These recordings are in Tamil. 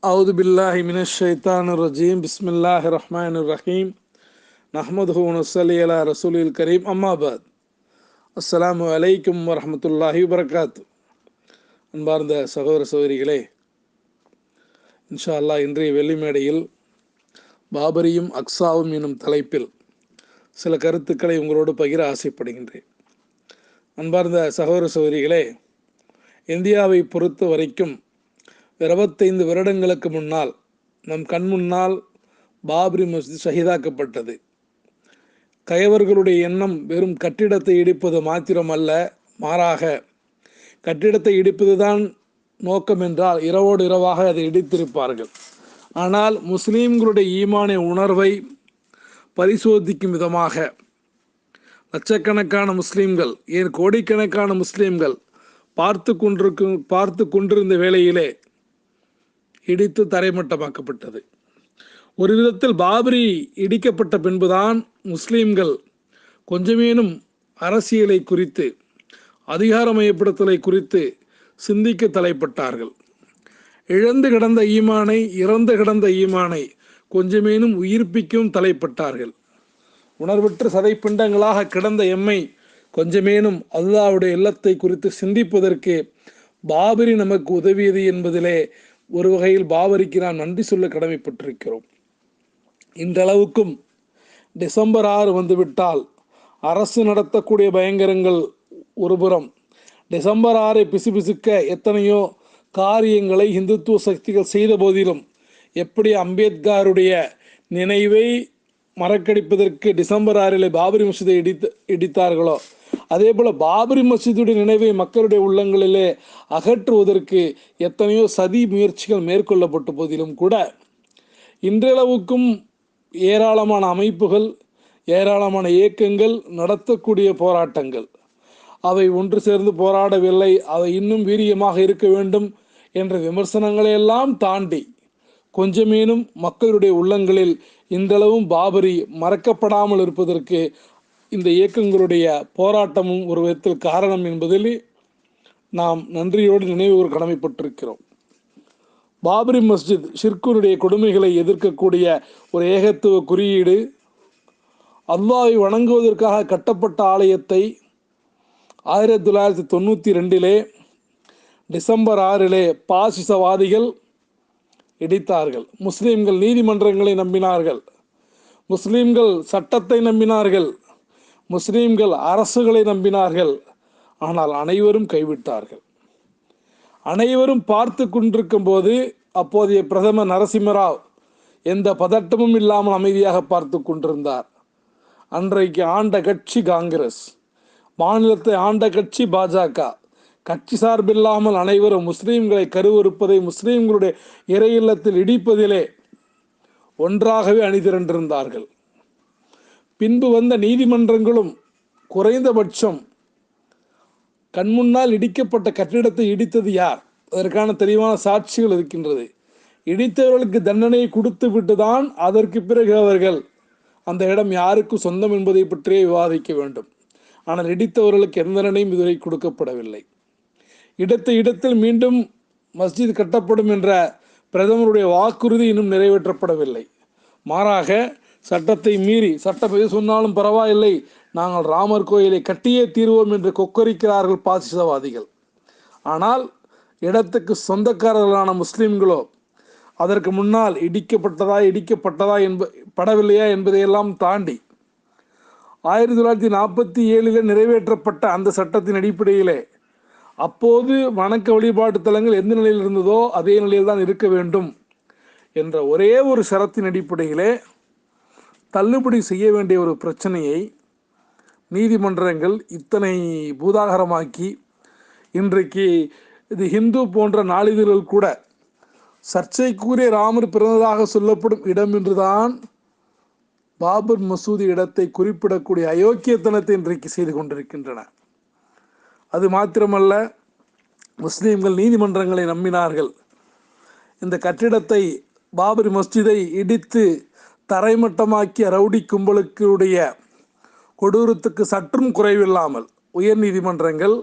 أعوذ بالله من الشيطان الرجيم بسم الله الرحمن الرحيم نحمده ونصلي على رسول الكريم أما بعد அஸ்ஸலாமு அலைக்கும் வரஹ்மத்துல்லாஹி வபரகாத்து. அன்பார்ந்த சகோதர சகோதரிகளே, இன்ஷா அல்லாஹ் இன்றைய வெள்ளிமேடையில் பாபரியும் அக்ஸாவும் எனும் தலைப்பில் சில கருத்துக்களை உங்களோடு பகிர ஆசைப்படுகின்றேன். அன்பார்ந்த சகோதர சகோதரிகளே, இந்தியாவை பொறுத்த வரைக்கும் 25 வருடங்களுக்கு முன்னால் நம் கண் முன்னால் பாபரி மஸ்ஜித் ஷஹீதாக்கப்பட்டது. கயவர்களுடைய எண்ணம் வெறும் கட்டிடத்தை இடிப்பது மாத்திரமல்ல, மாறாக கட்டிடத்தை இடிப்பதுதான் நோக்கம் என்றால் இரவோடு இரவாக அதை இடித்திருப்பார்கள். ஆனால் முஸ்லீம்களுடைய ஈமானிய உணர்வை பரிசோதிக்கும் விதமாக லட்சக்கணக்கான முஸ்லீம்கள், ஏன் கோடிக்கணக்கான முஸ்லீம்கள் பார்த்து கொண்டிருந்த வேளையிலே இடித்து தரைமட்டமாக்கப்பட்டது. ஒரு விதத்தில் பாபரி இடிக்கப்பட்ட பின்புதான் முஸ்லீம்கள் கொஞ்சமேனும் அரசியலை குறித்து, அதிகாரமயப்படுத்தலை குறித்து சிந்திக்க தலைப்பட்டார்கள். இறந்து கிடந்த ஈமானை கொஞ்சமேனும் உயிர்ப்பிக்கும் தலைப்பட்டார்கள். உணர்வற்ற சதைப்பிண்டங்களாக கிடந்த எம்மை கொஞ்சமேனும் அல்லாஹ்வுடைய இல்லத்தை குறித்து சிந்திப்பதற்கு பாபரி நமக்கு உதவியது என்பதிலே ஒரு வகையில் பாபரிக்கு நாம் நன்றி சொல்ல கடமைப்பட்டிருக்கிறோம். இன்றளவுக்கும் டிசம்பர் 6 வந்துவிட்டால் அரசு நடத்தக்கூடிய பயங்கரங்கள் ஒருபுறம், டிசம்பர் 6 பிசுபிசுக்க எத்தனையோ காரியங்களை இந்துத்துவ சக்திகள் செய்த போதிலும், எப்படி அம்பேத்கருடைய நினைவை மறக்கடிப்பதற்கு டிசம்பர் 6 பாபரி மஸ்ஜிதை இடித்தார்களோ, அதே போல பாபரி மஸ்ஜிதுடைய நினைவை மக்களுடைய உள்ளங்களிலே அகற்றுவதற்கு எத்தனையோ சதி முயற்சிகள் மேற்கொள்ளப்பட்ட போதிலும் கூட இன்றளவுக்கும் ஏராளமான அமைப்புகள், ஏராளமான இயக்கங்கள் நடத்தக்கூடிய போராட்டங்கள், அவை ஒன்று சேர்ந்து போராடவில்லை, அவை இன்னும் வீரியமாக இருக்க வேண்டும் என்ற விமர்சனங்களை எல்லாம் தாண்டி கொஞ்சமேனும் மக்களுடைய உள்ளங்களில் இன்றளவும் பாபரி மறக்கப்படாமல் இருப்பதற்கு இந்த இயக்கங்களுடைய போராட்டமும் ஒரு விதத்தில் காரணம் என்பதில் நாம் நன்றியோடு நினைவுகூர கடமைப்பட்டிருக்கிறோம். பாபரி மஸ்ஜித் ஷிர்குனுடைய கொடுமைகளை எதிர்க்கக்கூடிய ஒரு ஏகத்துவ குறியீடு. அல்லாஹ்வை வணங்குவதற்காக கட்டப்பட்ட ஆலயத்தை 1992 டிசம்பர் 6 பாசிசவாதிகள் இடித்தார்கள். முஸ்லீம்கள் நீதிமன்றங்களை நம்பினார்கள், முஸ்லீம்கள் சட்டத்தை நம்பினார்கள், முஸ்லீம்கள் அரசுகளை நம்பினார்கள். ஆனால் அனைவரும் கைவிட்டார்கள். அனைவரும் பார்த்து கொண்டிருக்கும் போது அப்போதைய பிரதமர் நரசிம்மராவ் எந்த பதட்டமும் இல்லாமல் அமைதியாக பார்த்து கொண்டிருந்தார். அன்றைக்கு ஆண்ட கட்சி காங்கிரஸ், மாநிலத்தை ஆண்ட கட்சி பாஜக, கட்சி சார்பில்லாமல் அனைவரும் முஸ்லீம்களை கருவறுப்பதை, முஸ்லீம்களுடைய இறை இல்லத்தில் இடிப்பதிலே ஒன்றாகவே அணிதிரண்டிருந்தார்கள். பின்பு வந்த நீதிமன்றங்களும் குறைந்தபட்சம் கண்முன்னால் இடிக்கப்பட்ட கட்டிடத்தை இடித்தது யார், அதற்கான தெளிவான சாட்சிகள் இருக்கின்றது. இடித்தவர்களுக்கு தண்டனையை கொடுத்து விட்டுதான் அதற்கு பிறகு அவர்கள் அந்த இடம் யாருக்கு சொந்தம் என்பதை பற்றியே விவாதிக்க வேண்டும். ஆனால் இடித்தவர்களுக்கு எந்த தண்டனையும் இதுவரை கொடுக்கப்படவில்லை. இடத்தில் மீண்டும் மஸ்ஜித் கட்டப்படும் என்ற பிரதமருடைய வாக்குறுதி இன்னும் நிறைவேற்றப்படவில்லை. மாறாக சட்டத்தை மீறி, சட்டம் எது சொன்னாலும் பரவாயில்லை, நாங்கள் ராமர் கோயிலை கட்டியே தீர்வோம் என்று கொக்கரிக்கிறார்கள் பாசிசவாதிகள். ஆனால் இடத்துக்கு சொந்தக்காரர்களான முஸ்லிம்களோ அதற்கு முன்னால் இடிக்கப்பட்டதா படவில்லையா என்பதையெல்லாம் தாண்டி 1947 நிறைவேற்றப்பட்ட அந்த சட்டத்தின் அடிப்படையிலே அப்போது வணக்க வழிபாட்டு தலங்கள் எந்த நிலையில் இருந்ததோ அதே நிலையில் தான் இருக்க வேண்டும் என்ற ஒரே ஒரு ஷரத்தின் அடிப்படையிலே தள்ளுபடி செய்ய வேண்டிய ஒரு பிரச்சனையை நீதிமன்றங்கள் இத்தனை பூதாகரமாக்கி, இன்றைக்கு இது ஹிந்து போன்ற நாளிதழ்கள் கூட சர்ச்சைக்குரிய ராமர் பிறந்ததாக சொல்லப்படும் இடம் என்றுதான் பாபர் மசூதி இடத்தை குறிப்பிடக்கூடிய அயோக்கியத்தனத்தை இன்றைக்கு செய்து கொண்டிருக்கின்றன. அது மாத்திரமல்ல, முஸ்லீம்கள் நீதிமன்றங்களை நம்பினார்கள். இந்த கட்டிடத்தை, பாபரி மஸ்ஜிதை இடித்து தரைமட்டமாக்கிய ரவுடி கும்பலுக்குடைய கொடூரத்துக்கு சற்றும் குறைவில்லாமல் உயர் நீதிமன்றங்கள்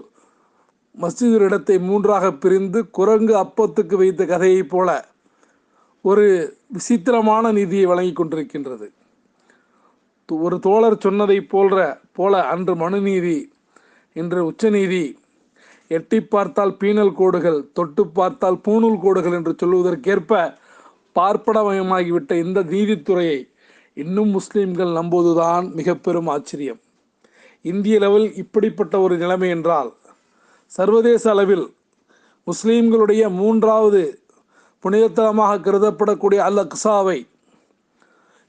மஸ்ஜிது இடத்தை 3ஆக பிரிந்து குரங்கு அப்பத்துக்கு வைத்த கதையைப் போல ஒரு விசித்திரமான நீதியை வழங்கி கொண்டிருக்கின்றது. ஒரு தோழர் சொன்னதை போல அன்று மனுநீதி, இன்று உச்சநீதி, எட்டி பார்த்தால் பீனல் கோடுகள், தொட்டு பார்த்தால் பூணூல் கோடுகள் என்று சொல்வதற்கேற்ப பார்ப்பனமயமாகிவிட்ட இந்த நீதித்துறையை இன்னும் முஸ்லீம்கள் நம்புவதுதான் மிக பெரும் ஆச்சரியம். இந்திய அளவில் இப்படிப்பட்ட ஒரு நிலைமை என்றால், சர்வதேச அளவில் முஸ்லீம்களுடைய மூன்றாவது புனிதத்தலமாக கருதப்படக்கூடிய அல் அக்ஸாவை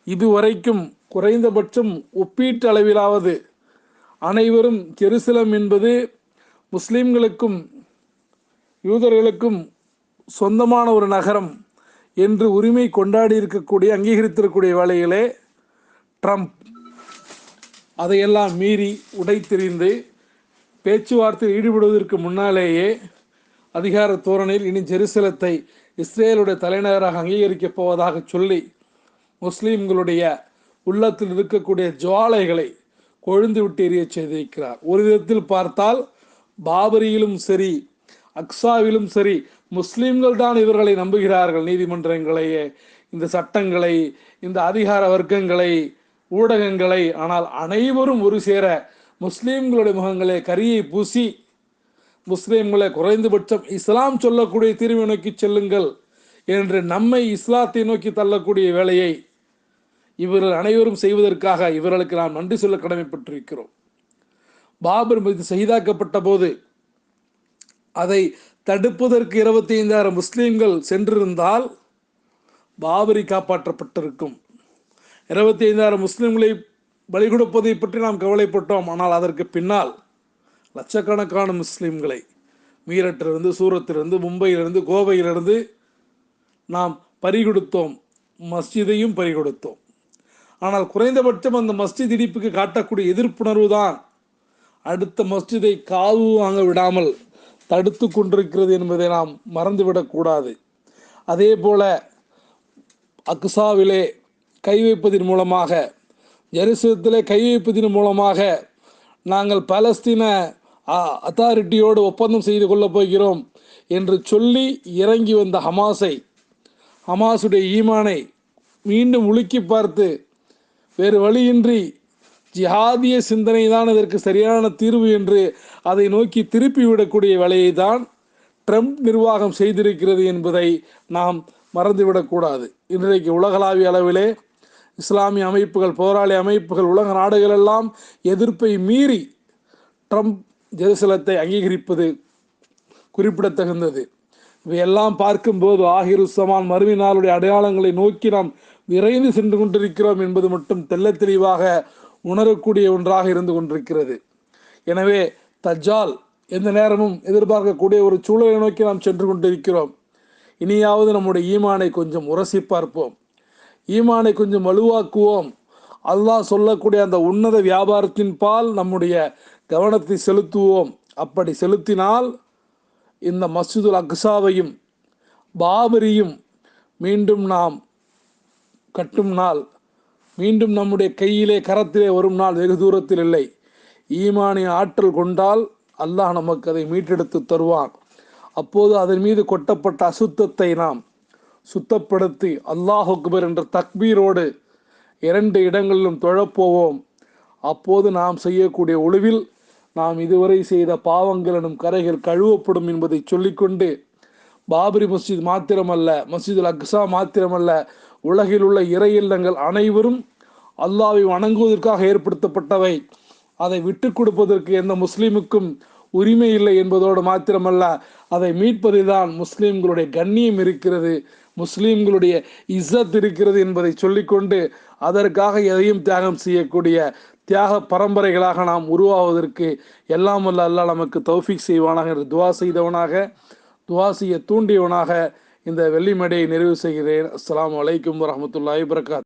இதுவரைக்கும் குறைந்தபட்சம் ஒப்பீட்டு அளவிலாவது அனைவரும் ஜெருசலம் என்பது முஸ்லீம்களுக்கும் யூதர்களுக்கும் சொந்தமான ஒரு நகரம் என்று உரிமை கொண்டாடி இருக்கக்கூடிய, அங்கீகரித்திருக்கக்கூடிய வேளையிலே ட்ரம்ப் அதையெல்லாம் மீறி உடைத்தெறிந்து பேச்சுவார்த்தையில் ஈடுபடுவதற்கு முன்னாலேயே அதிகார தோரணையில் இனி ஜெருசலத்தை இஸ்ரேலுடைய தலைநகராக அங்கீகரிக்கப் போவதாக சொல்லி முஸ்லீம்களுடைய உள்ளத்தில் இருக்கக்கூடிய ஜுவாலைகளை கொழுந்து விட்டு எரிய செய்திருக்கிறார். ஒரு விதத்தில் பார்த்தால் பாபரியிலும் சரி அக்ஸாவிலும் சரி முஸ்லீம்கள் தான் இவர்களை நம்புகிறார்கள். நீதிமன்றங்களையே, இந்த சட்டங்களை, இந்த அதிகார வர்க்கங்களை, ஊடகங்களை. ஆனால் அனைவரும் ஒரு சேர முஸ்லீம்களுடைய முகங்களே கரியை பூசி முஸ்லீம்களை குறைந்தபட்சம் இஸ்லாம் சொல்லக்கூடிய தீர்வை நோக்கி செல்லுங்கள் என்று நம்மை இஸ்லாத்தை நோக்கி தள்ளக்கூடிய வேலையை இவர்கள் அனைவரும் செய்வதற்காக இவர்களுக்கு நாம் நன்றி சொல்ல கடமைப்பட்டிருக்கிறோம். பாபர் மீது ஷஹீதாக்கப்பட்ட போது அதை தடுப்பதற்கு 25,000 முஸ்லீம்கள் சென்றிருந்தால் பாபரி காப்பாற்றப்பட்டிருக்கும். 25,000 முஸ்லீம்களை பலி கொடுப்பதை பற்றி நாம் கவலைப்பட்டோம். ஆனால் அதற்கு பின்னால் லட்சக்கணக்கான முஸ்லீம்களை மீரட்டிலிருந்து, சூரத்திலிருந்து, மும்பையிலிருந்து, கோவையிலிருந்து நாம் பறிகொடுத்தோம். மஸ்ஜிதையும் பறிகொடுத்தோம். ஆனால் குறைந்தபட்சம் அந்த மஸ்ஜித் இடிப்புக்கு காட்டக்கூடிய எதிர்ப்புணர்வு தான் அடுத்த மஸ்ஜிதை காவு வாங்க விடாமல் தடுத்து கொண்டிருக்கிறது என்பதை நாம் மறந்துவிடக்கூடாது. அதே போல அக்ஸாவிலே கை வைப்பதன் மூலமாக, ஜெருசலத்திலே கை வைப்பதன் மூலமாக நாங்கள் பாலஸ்தீன அத்தாரிட்டியோடு ஒப்பந்தம் செய்து கொள்ளப் போகிறோம் என்று சொல்லி இறங்கி வந்த ஹமாஸுடைய ஈமானை மீண்டும் உலுக்கி பார்த்து வேறு வழியின்றி ஜிஹாதிய சிந்தனை தான் இதற்கு சரியான தீர்வு என்று அதை நோக்கி திருப்பிவிடக்கூடிய வேலையை தான் ட்ரம்ப் நிர்வாகம் செய்திருக்கிறது என்பதை நாம் மறந்துவிடக்கூடாது. இன்றைக்கு உலகளாவிய அளவிலே இஸ்லாமிய அமைப்புகள், போராளி அமைப்புகள், உலக நாடுகளெல்லாம் எதிர்ப்பை மீறி ட்ரம்ப் ஜெருசலத்தை அங்கீகரிப்பது குறிப்பிடத்தகுந்தது. இவையெல்லாம் பார்க்கும்போது ஆகிருசமான் மறுமை நாளுடைய அடையாளங்களை நோக்கி நாம் விரைந்து சென்று கொண்டிருக்கிறோம் என்பது மட்டும் தெள்ள தெளிவாக உணரக்கூடிய ஒன்றாக இருந்து கொண்டிருக்கிறது. எனவே தஜ்ஜால் எந்த நேரமும் எதிர்பார்க்கக்கூடிய ஒரு சூழலை நோக்கி நாம் சென்று கொண்டிருக்கிறோம். இனியாவது நம்முடைய ஈமானை கொஞ்சம் உரசி பார்ப்போம், ஈமானை கொஞ்சம் வலுவாக்குவோம். அல்லாஹ் சொல்லக்கூடிய அந்த உன்னத வியாபாரத்தின் பால் நம்முடைய கவனத்தை செலுத்துவோம். அப்படி செலுத்தினால் இந்த மஸ்ஜிதுல் அக்ஸாவையும் பாபரியும் மீண்டும் நாம் கட்டும் நாள், மீண்டும் நம்முடைய கையிலே கரத்திலே வரும் நாள் வெகு தூரத்தில் இல்லை. ஈமானின் ஆற்றல் கொண்டால் அல்லாஹ் நமக்கு அதை மீட்டெடுத்து தருவான். அப்போது அதன் மீது கொட்டப்பட்ட அசுத்தத்தை நாம் சுத்தப்படுத்தி அல்லாஹ் அக்பர் என்ற தக்பீரோடு 2 இடங்களிலும் தொழப்போவோம். அப்போது நாம் செய்யக்கூடிய ஒளிவில் நாம் இதுவரை செய்த பாவங்கள் எனும் கரைகள் கழுவப்படும் என்பதை சொல்லிக்கொண்டு, பாபரி மஸ்ஜித் மாத்திரமல்ல, மஸ்ஜிதுல் அக்ஸா மாத்திரமல்ல, உலகில் உள்ள இறை இல்லங்கள் அனைவரும் அல்லாஹ்வை வணங்குவதற்காக ஏற்படுத்தப்பட்டவை. அதை விட்டு கொடுப்பதற்கு எந்த முஸ்லீமுக்கும் உரிமை இல்லை என்பதோடு மாத்திரமல்ல, அதை மீட்பதில்தான் முஸ்லீம்களுடைய கண்ணியம் இருக்கிறது, முஸ்லீம்களுடைய இஸ்ஸத் இருக்கிறது என்பதை சொல்லிக்கொண்டு, அதற்காக எதையும் தியாகம் செய்யக்கூடிய தியாக பரம்பரைகளாக நாம் உருவாவதற்கு எல்லாம் வல்ல அல்லாஹ் நமக்கு தௌஃபீக் செய்வானாக என்று துவா செய்ய தூண்டியவனாக இந்த வெள்ளிமடையை நிறைவு செய்கிறேன். அஸ்ஸலாமு அலைக்கும் வரஹ்மத்துல்லாஹி வபரகாத்துஹு.